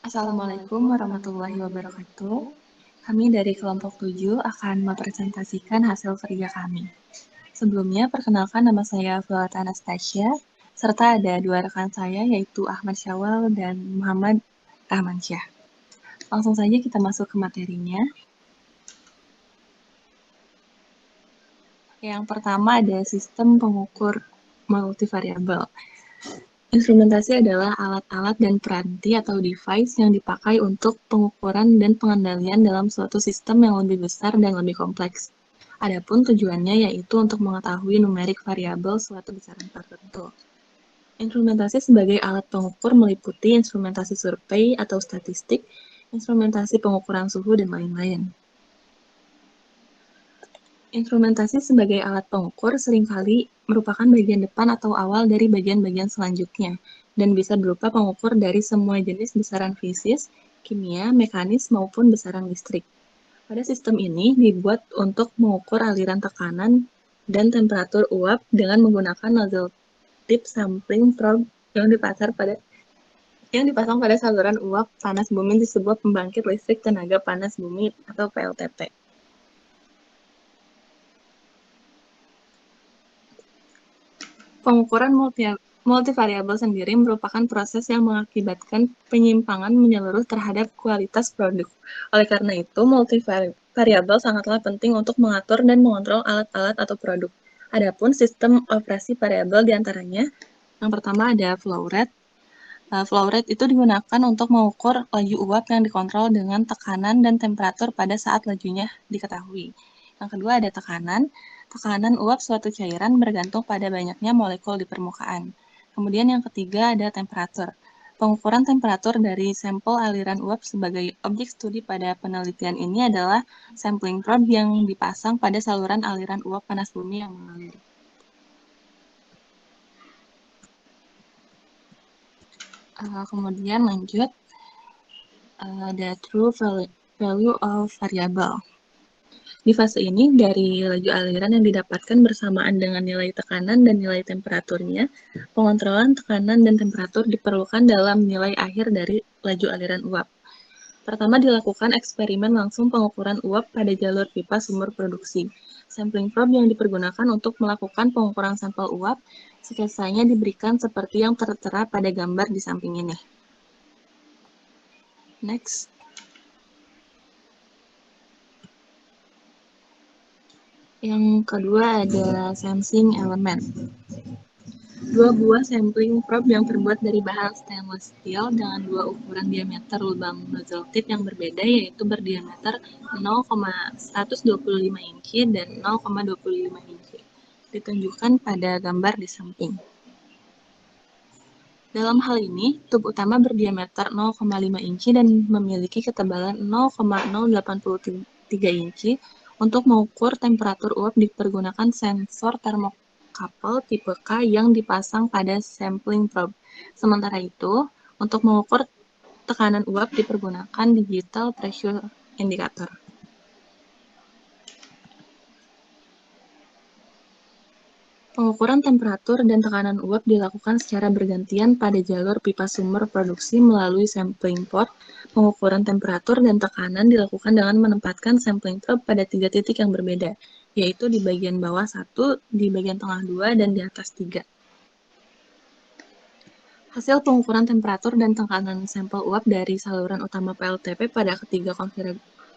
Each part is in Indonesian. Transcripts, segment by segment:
Assalamualaikum warahmatullahi wabarakatuh. Kami dari kelompok 7 akan mempresentasikan hasil kerja kami. Sebelumnya, perkenalkan nama saya Violeta Anastasia, serta ada dua rekan saya yaitu Ahmad Syawal dan Muhammad Rahmansyah. Langsung saja kita masuk ke materinya. Yang pertama ada sistem pengukur multivariabel. Instrumentasi adalah alat-alat dan peranti atau device yang dipakai untuk pengukuran dan pengendalian dalam suatu sistem yang lebih besar dan lebih kompleks. Adapun tujuannya yaitu untuk mengetahui numerik variabel suatu besaran tertentu. Instrumentasi sebagai alat pengukur meliputi instrumentasi survei atau statistik, instrumentasi pengukuran suhu, dan lain-lain. Instrumentasi sebagai alat pengukur seringkali merupakan bagian depan atau awal dari bagian-bagian selanjutnya, dan bisa berupa pengukur dari semua jenis besaran fisis, kimia, mekanis, maupun besaran listrik. Pada sistem ini dibuat untuk mengukur aliran tekanan dan temperatur uap dengan menggunakan nozzle tip sampling probe yang dipasang pada saluran uap panas bumi di sebuah pembangkit listrik tenaga panas bumi atau PLTP. Pengukuran multivariabel sendiri merupakan proses yang mengakibatkan penyimpangan menyeluruh terhadap kualitas produk. Oleh karena itu, multivariabel sangatlah penting untuk mengatur dan mengontrol alat-alat atau produk. Adapun sistem operasi variabel diantaranya, yang pertama ada flow rate. Flow rate itu digunakan untuk mengukur laju uap yang dikontrol dengan tekanan dan temperatur pada saat lajunya diketahui. Yang kedua ada tekanan. Tekanan uap suatu cairan bergantung pada banyaknya molekul di permukaan. Kemudian yang ketiga ada temperatur. Pengukuran temperatur dari sampel aliran uap sebagai objek studi pada penelitian ini adalah sampling probe yang dipasang pada saluran aliran uap panas bumi yang mengalir. Kemudian lanjut, ada true value of variable. Di fase ini, dari laju aliran yang didapatkan bersamaan dengan nilai tekanan dan nilai temperaturnya, pengontrolan tekanan dan temperatur diperlukan dalam nilai akhir dari laju aliran uap. Pertama dilakukan eksperimen langsung pengukuran uap pada jalur pipa sumur produksi. Sampling probe yang dipergunakan untuk melakukan pengukuran sampel uap, sketsanya diberikan seperti yang tertera pada gambar di samping ini. Next. Yang kedua ada sensing element. Dua buah sampling probe yang terbuat dari bahan stainless steel dengan dua ukuran diameter lubang nozzle tip yang berbeda, yaitu berdiameter 0,125 inci dan 0,25 inci. Ditunjukkan pada gambar di samping. Dalam hal ini, tub utama berdiameter 0,5 inci dan memiliki ketebalan 0,083 inci. Untuk mengukur temperatur uap dipergunakan sensor thermocouple tipe K yang dipasang pada sampling probe. Sementara itu, untuk mengukur tekanan uap dipergunakan digital pressure indicator. Pengukuran temperatur dan tekanan uap dilakukan secara bergantian pada jalur pipa sumur produksi melalui sampling port. Pengukuran temperatur dan tekanan dilakukan dengan menempatkan sampling probe pada 3 titik yang berbeda, yaitu di bagian bawah 1, di bagian tengah 2, dan di atas 3. Hasil pengukuran temperatur dan tekanan sampel uap dari saluran utama PLTP pada ketiga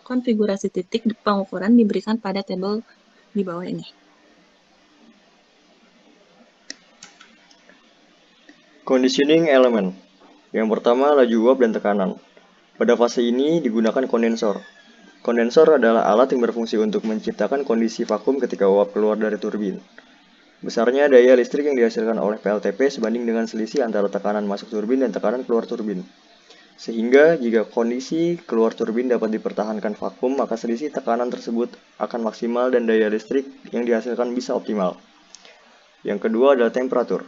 konfigurasi titik pengukuran diberikan pada tabel di bawah ini. Conditioning element. Yang pertama, laju uap dan tekanan. Pada fase ini digunakan kondensor. Kondensor adalah alat yang berfungsi untuk menciptakan kondisi vakum ketika uap keluar dari turbin. Besarnya daya listrik yang dihasilkan oleh PLTP sebanding dengan selisih antara tekanan masuk turbin dan tekanan keluar turbin. Sehingga jika kondisi keluar turbin dapat dipertahankan vakum, maka selisih tekanan tersebut akan maksimal dan daya listrik yang dihasilkan bisa optimal. Yang kedua adalah temperatur.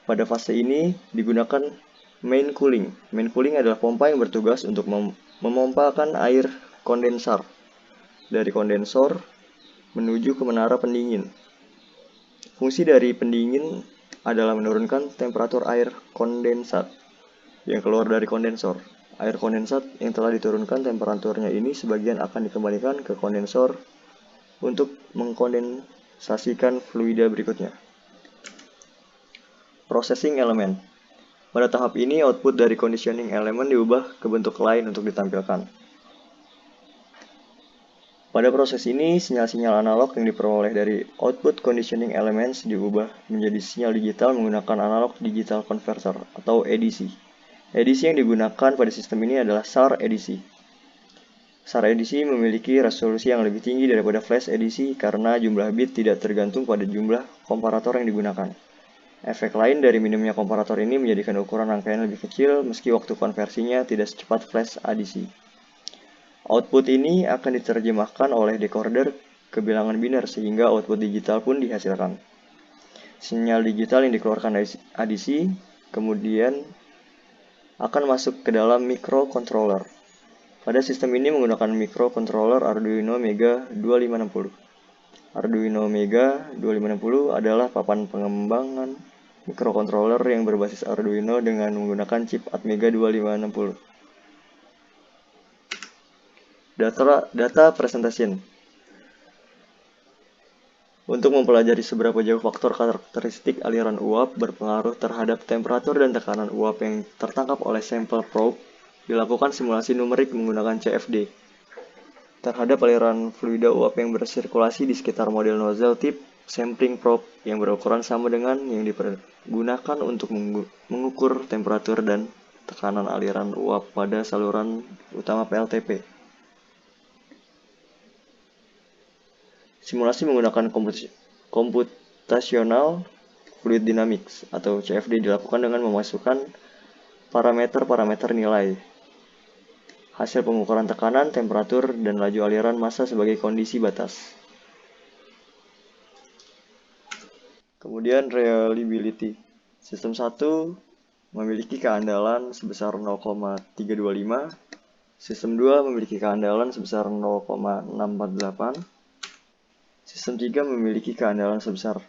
Pada fase ini digunakan main cooling. Main cooling adalah pompa yang bertugas untuk memompakan air kondensar dari kondensor menuju ke menara pendingin. Fungsi dari pendingin adalah menurunkan temperatur air kondensat yang keluar dari kondensor Air kondensat yang telah diturunkan temperaturnya ini sebagian akan dikembalikan ke kondensor untuk mengkondensasikan fluida berikutnya. Processing elemen. Pada tahap ini, output dari conditioning elemen diubah ke bentuk lain untuk ditampilkan. Pada proses ini, sinyal-sinyal analog yang diperoleh dari output conditioning elements diubah menjadi sinyal digital menggunakan analog digital converter atau ADC. ADC yang digunakan pada sistem ini adalah SAR ADC. SAR ADC memiliki resolusi yang lebih tinggi daripada flash ADC karena jumlah bit tidak tergantung pada jumlah komparator yang digunakan. Efek lain dari minimnya komparator ini menjadikan ukuran rangkaian lebih kecil meski waktu konversinya tidak secepat flash ADC. Output ini akan diterjemahkan oleh decoder ke bilangan biner sehingga output digital pun dihasilkan. Sinyal digital yang dikeluarkan dari ADC kemudian akan masuk ke dalam microcontroller. Pada sistem ini menggunakan microcontroller Arduino Mega 2560. Arduino Mega 2560 adalah papan pengembangan microcontroller yang berbasis Arduino dengan menggunakan chip Atmega 2560. Data presentation. Untuk mempelajari seberapa jauh faktor karakteristik aliran uap berpengaruh terhadap temperatur dan tekanan uap yang tertangkap oleh sampel probe, dilakukan simulasi numerik menggunakan CFD terhadap aliran fluida uap yang bersirkulasi di sekitar model nozzle tip sampling probe yang berukuran sama dengan yang dipergunakan untuk mengukur temperatur dan tekanan aliran uap pada saluran utama PLTP. Simulasi menggunakan computational fluid dynamics atau CFD dilakukan dengan memasukkan parameter-parameter nilai hasil pengukuran tekanan, temperatur, dan laju aliran massa sebagai kondisi batas. Kemudian reliability. Sistem 1 memiliki keandalan sebesar 0,325, sistem 2 memiliki keandalan sebesar 0,648, sistem 3 memiliki keandalan sebesar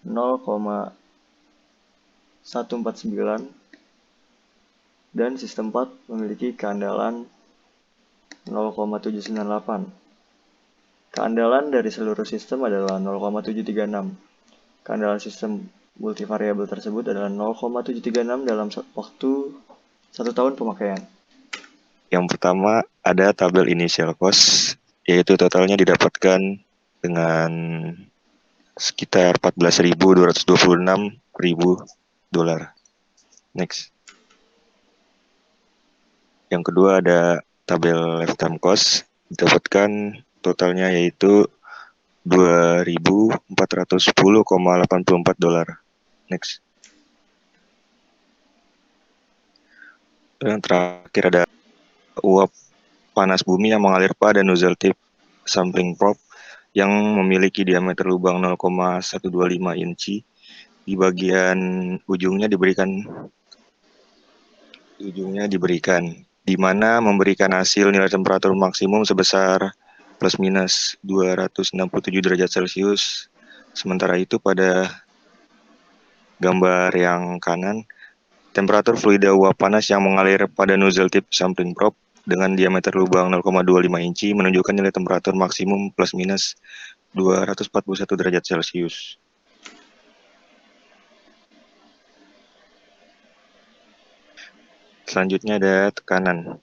0,149 dan sistem 4 memiliki keandalan 0,798. Keandalan dari seluruh sistem adalah 0,736. Keandalan sistem multivariabel tersebut adalah 0,736 dalam waktu 1 tahun pemakaian. Yang pertama ada tabel initial cost, yaitu totalnya didapatkan dengan sekitar $14.226.000. Next. Yang kedua ada tabel lifetime cost, didapatkan totalnya yaitu $2.410,84. Next. Yang terakhir ada uap panas bumi yang mengalir pada nozzle tip sampling probe yang memiliki diameter lubang 0,125 inci. Di bagian ujungnya diberikan di mana memberikan hasil nilai temperatur maksimum sebesar plus minus 267 derajat Celcius. Sementara itu pada gambar yang kanan, temperatur fluida uap panas yang mengalir pada nozzle tip sampling probe dengan diameter lubang 0,25 inci menunjukkan nilai temperatur maksimum plus minus 241 derajat Celcius. Selanjutnya ada tekanan.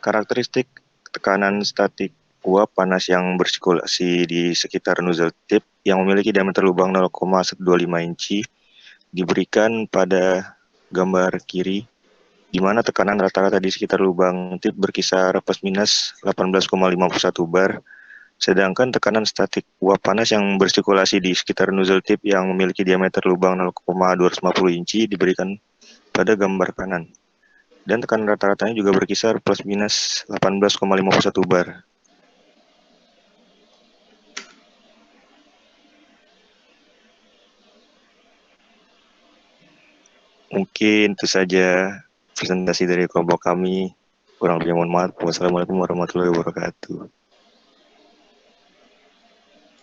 Karakteristik tekanan statik uap panas yang bersirkulasi di sekitar nozzle tip yang memiliki diameter lubang 0,125 inci diberikan pada gambar kiri, di mana tekanan rata-rata di sekitar lubang tip berkisar plus minus 18,51 bar, sedangkan tekanan statik uap panas yang bersirkulasi di sekitar nozzle tip yang memiliki diameter lubang 0,250 inci diberikan pada gambar kanan. Dan tekanan rata-ratanya juga berkisar plus minus 18,51 bar. Mungkin itu saja presentasi dari kelompok kami. Kurang lebihnya mohon maaf. Wassalamualaikum warahmatullahi wabarakatuh.